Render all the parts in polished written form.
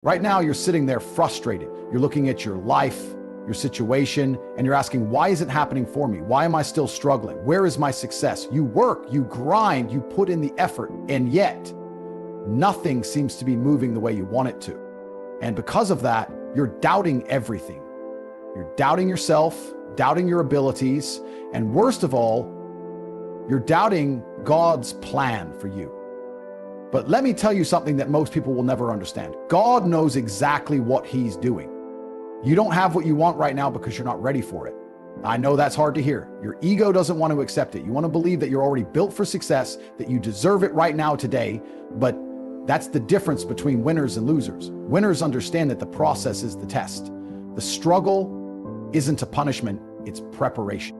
Right now, you're sitting there frustrated. You're looking at your life, your situation, and you're asking, why is it happening for me? Why am I still struggling? Where is my success? You work, you grind, you put in the effort, and yet nothing seems to be moving the way you want it to. And because of that, you're doubting everything. You're doubting yourself, doubting your abilities, and worst of all, you're doubting God's plan for you. But let me tell you something that most people will never understand. God knows exactly what He's doing. You don't have what you want right now because you're not ready for it. I know that's hard to hear. Your ego doesn't want to accept it. You want to believe that you're already built for success, that you deserve it right now today, but that's the difference between winners and losers. Winners understand that the process is the test. The struggle isn't a punishment, it's preparation.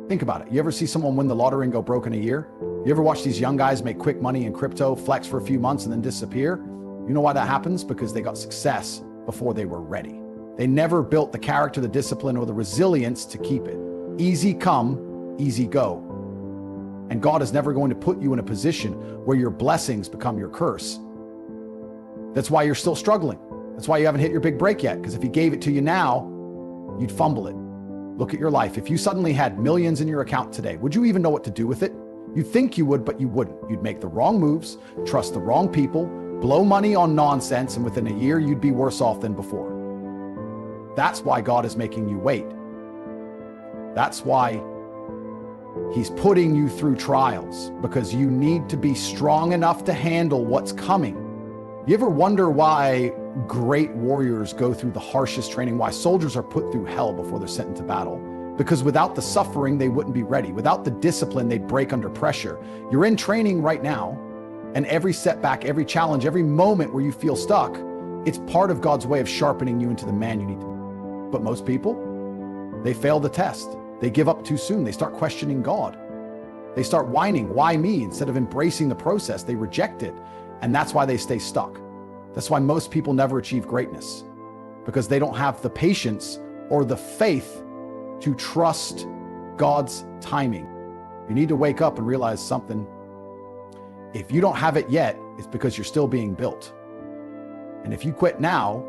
Think about it. You ever see someone win the lottery and go broke in a year? You ever watch these young guys make quick money in crypto, flex for a few months and then disappear? You know why that happens? Because they got success before they were ready. They never built the character, the discipline, or the resilience to keep it. Easy come, easy go. And God is never going to put you in a position where your blessings become your curse. That's why you're still struggling. That's why you haven't hit your big break yet, because if He gave it to you now, you'd fumble it. Look at your life. If you suddenly had millions in your account today, would you even know what to do with it? You'd think you would, but you wouldn't. You'd make the wrong moves, trust the wrong people, blow money on nonsense, and within a year, you'd be worse off than before. That's why God is making you wait. That's why He's putting you through trials, because you need to be strong enough to handle what's coming. You ever wonder why great warriors go through the harshest training, why soldiers are put through hell before they're sent into battle? Because without the suffering, they wouldn't be ready. Without the discipline, they'd break under pressure. You're in training right now, and every setback, every challenge, every moment where you feel stuck, it's part of God's way of sharpening you into the man you need to be. But most people, they fail the test. They give up too soon. They start questioning God. They start whining, why me? Instead of embracing the process, they reject it. And that's why they stay stuck. That's why most people never achieve greatness, because they don't have the patience or the faith to trust God's timing. You need to wake up and realize something. If you don't have it yet, it's because you're still being built. And if you quit now,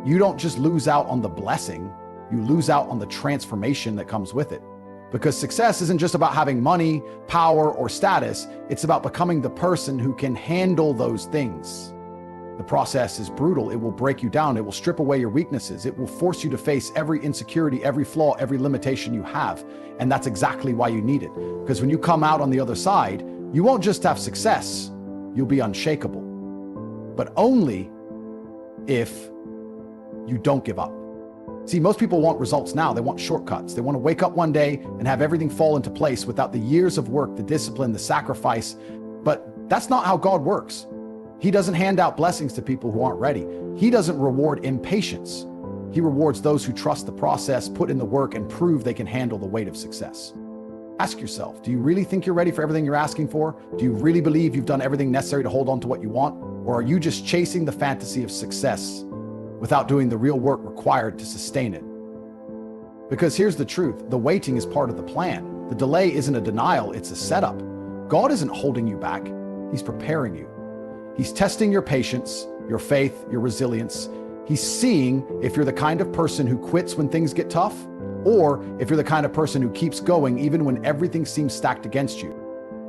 you don't just lose out on the blessing, you lose out on the transformation that comes with it. Because success isn't just about having money, power, or status. It's about becoming the person who can handle those things. The process is brutal. It will break you down. It will strip away your weaknesses. It will force you to face every insecurity, every flaw, every limitation you have. And that's exactly why you need it. Because when you come out on the other side, you won't just have success, you'll be unshakable. But only if you don't give up. See, most people want results now. They want shortcuts. They want to wake up one day and have everything fall into place without the years of work, the discipline, the sacrifice. But that's not how God works. He doesn't hand out blessings to people who aren't ready. He doesn't reward impatience. He rewards those who trust the process, put in the work, and prove they can handle the weight of success. Ask yourself, do you really think you're ready for everything you're asking for? Do you really believe you've done everything necessary to hold on to what you want? Or are you just chasing the fantasy of success without doing the real work required to sustain it? Because here's the truth, the waiting is part of the plan. The delay isn't a denial, it's a setup. God isn't holding you back, He's preparing you. He's testing your patience, your faith, your resilience. He's seeing if you're the kind of person who quits when things get tough, or if you're the kind of person who keeps going even when everything seems stacked against you.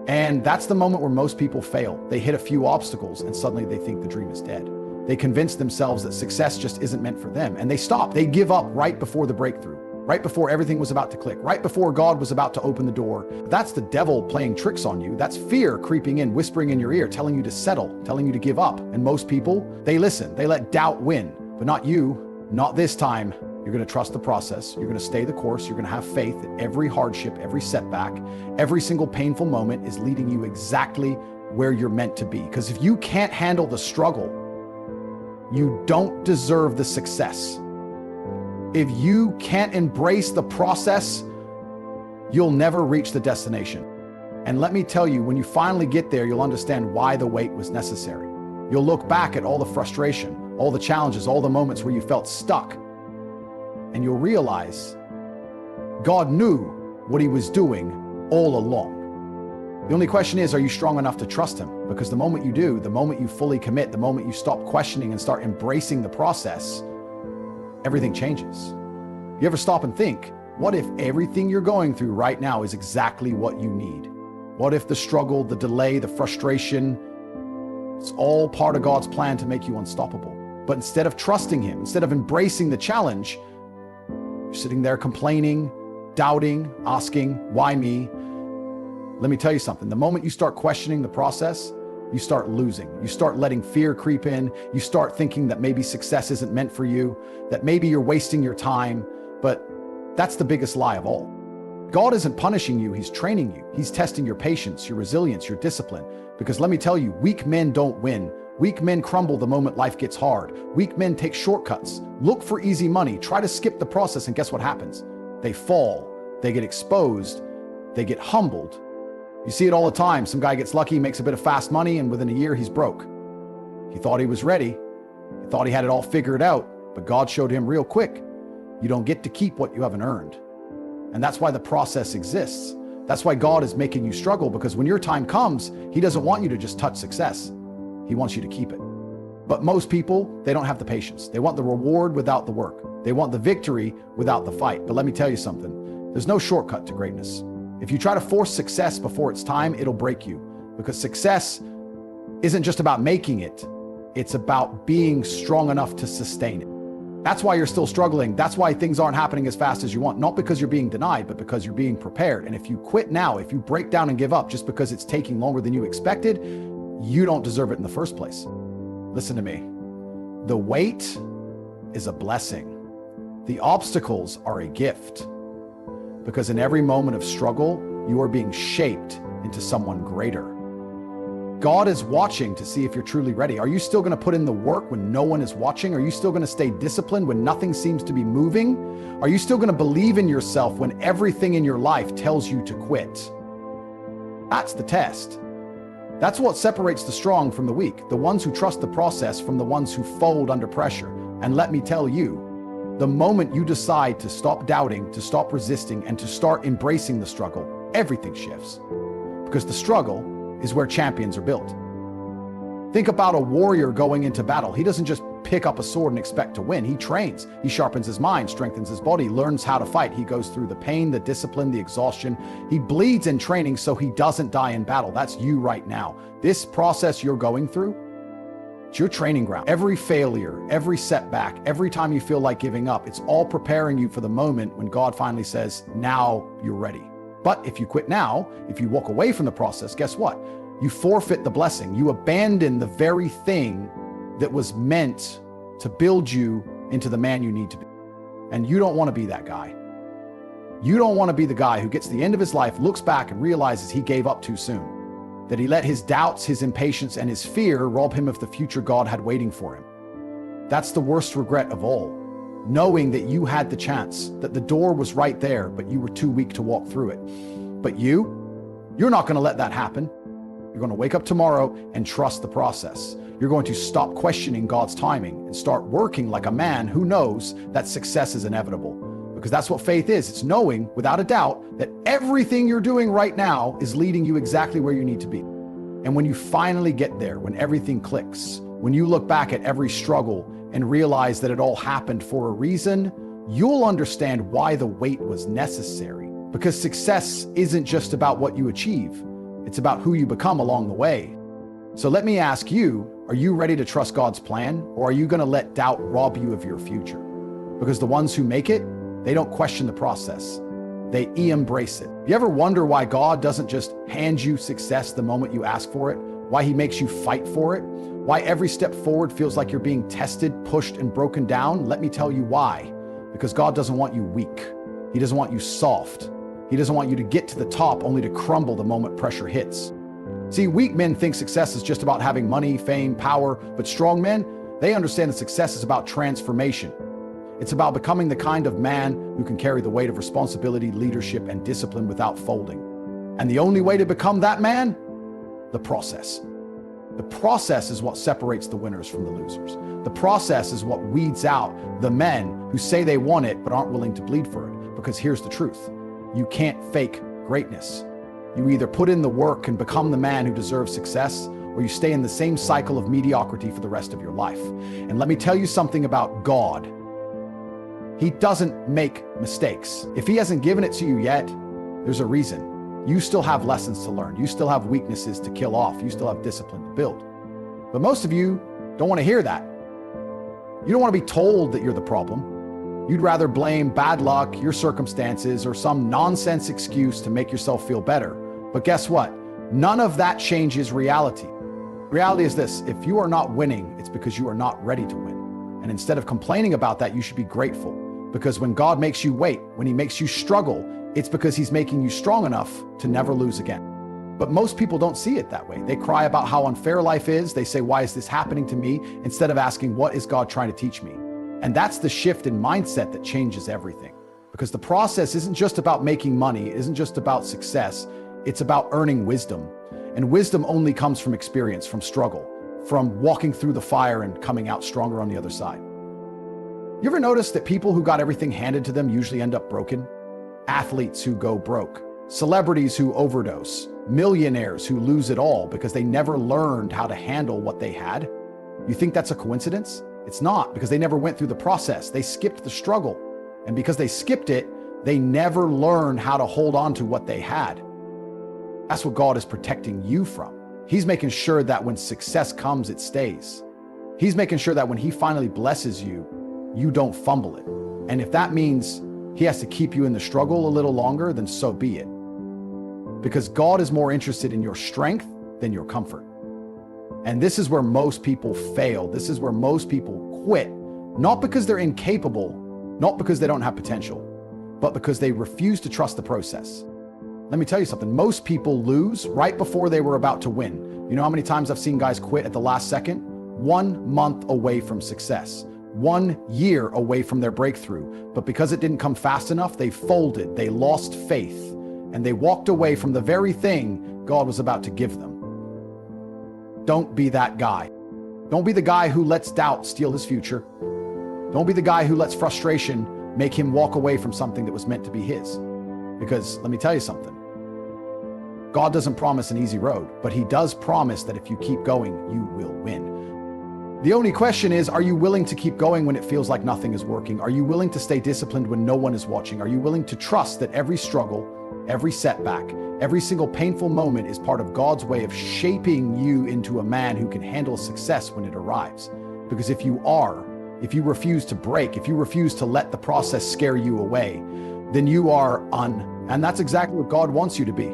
And that's the moment where most people fail. They hit a few obstacles and suddenly they think the dream is dead. They convince themselves that success just isn't meant for them, and they stop. They give up right before the breakthrough, right before everything was about to click, right before God was about to open the door. That's the devil playing tricks on you. That's fear creeping in, whispering in your ear, telling you to settle, telling you to give up. And most people, they listen. They let doubt win, but not you, not this time. You're going to trust the process. You're going to stay the course. You're going to have faith that every hardship, every setback, every single painful moment is leading you exactly where you're meant to be. Because if you can't handle the struggle, you don't deserve the success. If you can't embrace the process, you'll never reach the destination. And let me tell you, when you finally get there, you'll understand why the wait was necessary. You'll look back at all the frustration, all the challenges, all the moments where you felt stuck, and you'll realize God knew what He was doing all along. The only question is, are you strong enough to trust him? Because the moment you do, the moment you fully commit, the moment you stop questioning and start embracing the process, everything changes. You ever stop and think, what if everything you're going through right now is exactly what you need? What if the struggle, the delay, the frustration, it's all part of God's plan to make you unstoppable? But instead of trusting him, instead of embracing the challenge, you're sitting there complaining, doubting, asking, why me? Let me tell you something. The moment you start questioning the process, you start losing. You start letting fear creep in. You start thinking that maybe success isn't meant for you, that maybe you're wasting your time. But that's the biggest lie of all. God isn't punishing you, he's training you. He's testing your patience, your resilience, your discipline. Because let me tell you, weak men don't win. Weak men crumble the moment life gets hard. Weak men take shortcuts, look for easy money, try to skip the process, and guess what happens? They fall, they get exposed, they get humbled. You see it all the time. Some guy gets lucky, makes a bit of fast money, and within a year he's broke. He thought he was ready. He thought he had it all figured out, but God showed him real quick, you don't get to keep what you haven't earned. And that's why the process exists. That's why God is making you struggle, because when your time comes, he doesn't want you to just touch success. He wants you to keep it. But most people, they don't have the patience. They want the reward without the work. They want the victory without the fight. But let me tell you something. There's no shortcut to greatness. If you try to force success before it's time, it'll break you. Because success isn't just about making it. It's about being strong enough to sustain it. That's why you're still struggling. That's why things aren't happening as fast as you want. Not because you're being denied, but because you're being prepared. And if you quit now, if you break down and give up just because it's taking longer than you expected, you don't deserve it in the first place. Listen to me. The wait is a blessing. The obstacles are a gift. Because in every moment of struggle, you are being shaped into someone greater. God is watching to see if you're truly ready. Are you still going to put in the work when no one is watching? Are you still going to stay disciplined when nothing seems to be moving? Are you still going to believe in yourself when everything in your life tells you to quit? That's the test. That's what separates the strong from the weak, the ones who trust the process from the ones who fold under pressure. And let me tell you, the moment you decide to stop doubting, to stop resisting, and to start embracing the struggle, everything shifts. Because the struggle is where champions are built. Think about a warrior going into battle. He doesn't just pick up a sword and expect to win. He trains. He sharpens his mind, strengthens his body, learns how to fight. He goes through the pain, the discipline, the exhaustion. He bleeds in training so he doesn't die in battle. That's you right now. This process you're going through, it's your training ground. Every failure, every setback, every time you feel like giving up, it's all preparing you for the moment when God finally says, now you're ready. But if you quit now, if you walk away from the process, guess what? You forfeit the blessing. You abandon the very thing that was meant to build you into the man you need to be. And you don't want to be that guy. You don't want to be the guy who gets to the end of his life, looks back and realizes he gave up too soon, that he let his doubts, his impatience, and his fear rob him of the future God had waiting for him. That's the worst regret of all. Knowing that you had the chance, that the door was right there, but you were too weak to walk through it. But you're not going to let that happen. You're going to wake up tomorrow and trust the process. You're going to stop questioning God's timing and start working like a man who knows that success is inevitable. Because that's what faith is. It's knowing without a doubt that everything you're doing right now is leading you exactly where you need to be. And when you finally get there, when everything clicks, when you look back at every struggle and realize that it all happened for a reason, you'll understand why the wait was necessary. Because success isn't just about what you achieve. It's about who you become along the way. So let me ask you, are you ready to trust God's plan, or are you going to let doubt rob you of your future? Because the ones who make it, they don't question the process. They embrace it. You ever wonder why God doesn't just hand you success the moment you ask for it? Why he makes you fight for it? Why every step forward feels like you're being tested, pushed, and broken down? Let me tell you why. Because God doesn't want you weak. He doesn't want you soft. He doesn't want you to get to the top only to crumble the moment pressure hits. See, weak men think success is just about having money, fame, power, but strong men, they understand that success is about transformation. It's about becoming the kind of man who can carry the weight of responsibility, leadership, and discipline without folding. And the only way to become that man? The process. The process is what separates the winners from the losers. The process is what weeds out the men who say they want it but aren't willing to bleed for it. Because here's the truth. You can't fake greatness. You either put in the work and become the man who deserves success, or you stay in the same cycle of mediocrity for the rest of your life. And let me tell you something about God. He doesn't make mistakes. If he hasn't given it to you yet, there's a reason. You still have lessons to learn. You still have weaknesses to kill off. You still have discipline to build. But most of you don't want to hear that. You don't want to be told that you're the problem. You'd rather blame bad luck, your circumstances, or some nonsense excuse to make yourself feel better. But guess what? None of that changes reality. Reality is this: if you are not winning, it's because you are not ready to win. And instead of complaining about that, you should be grateful. Because when God makes you wait, when he makes you struggle, it's because he's making you strong enough to never lose again. But most people don't see it that way. They cry about how unfair life is. They say, why is this happening to me? Instead of asking, what is God trying to teach me? And that's the shift in mindset that changes everything. Because the process isn't just about making money, it isn't just about success. It's about earning wisdom. And wisdom only comes from experience, from struggle, from walking through the fire and coming out stronger on the other side. You ever notice that people who got everything handed to them usually end up broken? Athletes who go broke, celebrities who overdose, millionaires who lose it all because they never learned how to handle what they had. You think that's a coincidence? It's not, because they never went through the process. They skipped the struggle. And because they skipped it, they never learned how to hold on to what they had. That's what God is protecting you from. He's making sure that when success comes, it stays. He's making sure that when he finally blesses you, you don't fumble it. And if that means he has to keep you in the struggle a little longer, then so be it. Because God is more interested in your strength than your comfort. And this is where most people fail. This is where most people quit, not because they're incapable, not because they don't have potential, but because they refuse to trust the process. Let me tell you something. Most people lose right before they were about to win. You know how many times I've seen guys quit at the last second? 1 month away from success. 1 year away from their breakthrough. But because it didn't come fast enough, they folded, they lost faith, and they walked away from the very thing God was about to give them. Don't be that guy. Don't be the guy who lets doubt steal his future. Don't be the guy who lets frustration make him walk away from something that was meant to be his. Because let me tell you something. God doesn't promise an easy road, but he does promise that if you keep going, you will win. The only question is, are you willing to keep going when it feels like nothing is working? Are you willing to stay disciplined when no one is watching? Are you willing to trust that every struggle, every setback, every single painful moment is part of God's way of shaping you into a man who can handle success when it arrives? Because if you refuse to break, if you refuse to let the process scare you away, then you are and that's exactly what God wants you to be.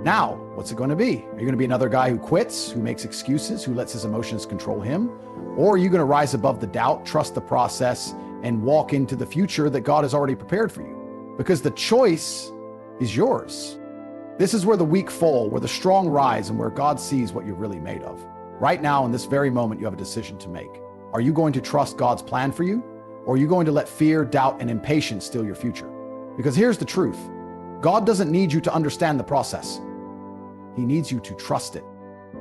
Now, what's it going to be? Are you going to be another guy who quits, who makes excuses, who lets his emotions control him? Or are you going to rise above the doubt, trust the process, and walk into the future that God has already prepared for you? Because the choice is yours. This is where the weak fall, where the strong rise, and where God sees what you're really made of. Right now, in this very moment, you have a decision to make. Are you going to trust God's plan for you? Or are you going to let fear, doubt, and impatience steal your future? Because here's the truth. God doesn't need you to understand the process. He needs you to trust it.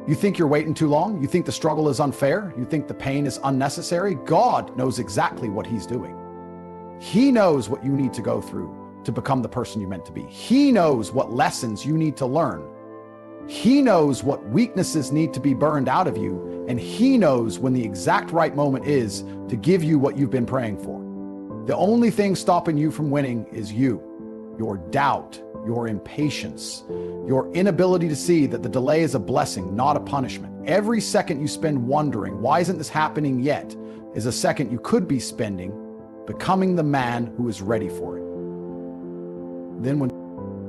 You think you're waiting too long? You think the struggle is unfair? You think the pain is unnecessary? God knows exactly what he's doing. He knows what you need to go through to become the person you're meant to be. He knows what lessons you need to learn. He knows what weaknesses need to be burned out of you, and he knows when the exact right moment is to give you what you've been praying for. The only thing stopping you from winning is you, your doubt, your impatience, your inability to see that the delay is a blessing, not a punishment. Every second you spend wondering, why isn't this happening yet, is a second you could be spending becoming the man who is ready for it.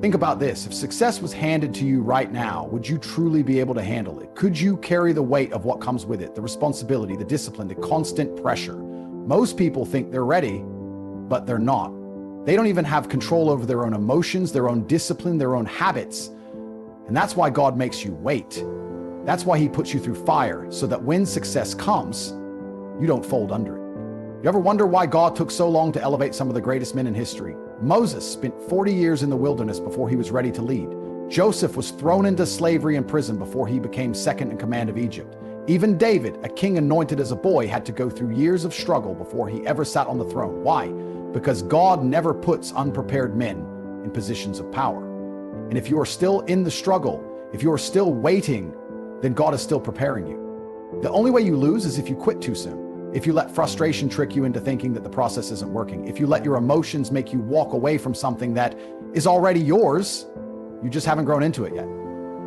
Think about this. If success was handed to you right now, would you truly be able to handle it? Could you carry the weight of what comes with it, the responsibility, the discipline, the constant pressure? Most people think they're ready, but they're not. They don't even have control over their own emotions, their own discipline, their own habits. And that's why God makes you wait. That's why he puts you through fire, so that when success comes, you don't fold under it. You ever wonder why God took so long to elevate some of the greatest men in history? Moses spent 40 years in the wilderness before he was ready to lead. Joseph was thrown into slavery and prison before he became second in command of Egypt. Even David, a king anointed as a boy, had to go through years of struggle before he ever sat on the throne. Why? Because God never puts unprepared men in positions of power. And if you are still in the struggle, if you are still waiting, then God is still preparing you. The only way you lose is if you quit too soon. If you let frustration trick you into thinking that the process isn't working. If you let your emotions make you walk away from something that is already yours, you just haven't grown into it yet.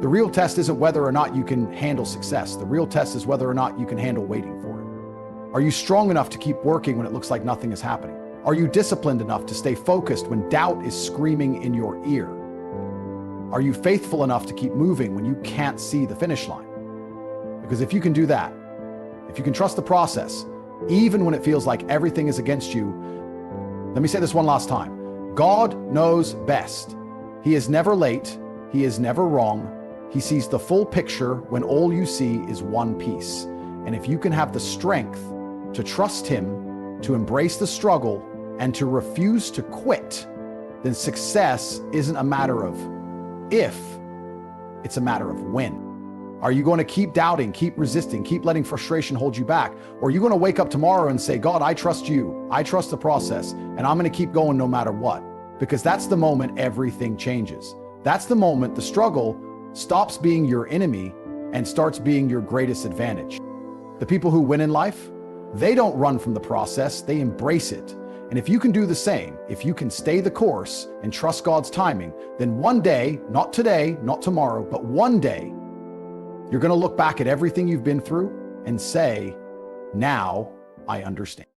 The real test isn't whether or not you can handle success. The real test is whether or not you can handle waiting for it. Are you strong enough to keep working when it looks like nothing is happening? Are you disciplined enough to stay focused when doubt is screaming in your ear? Are you faithful enough to keep moving when you can't see the finish line? Because if you can do that, if you can trust the process, even when it feels like everything is against you, let me say this one last time. God knows best. He is never late. He is never wrong. He sees the full picture when all you see is one piece. And if you can have the strength to trust Him, to embrace the struggle, and to refuse to quit, then success isn't a matter of if, it's a matter of when. Are you going to keep doubting, keep resisting, keep letting frustration hold you back? Or are you going to wake up tomorrow and say, God, I trust you. I trust the process, and I'm going to keep going no matter what? Because that's the moment everything changes. That's the moment the struggle stops being your enemy and starts being your greatest advantage. The people who win in life, they don't run from the process, they embrace it. And if you can do the same, if you can stay the course and trust God's timing, then one day, not today, not tomorrow, but one day, you're going to look back at everything you've been through and say, now I understand.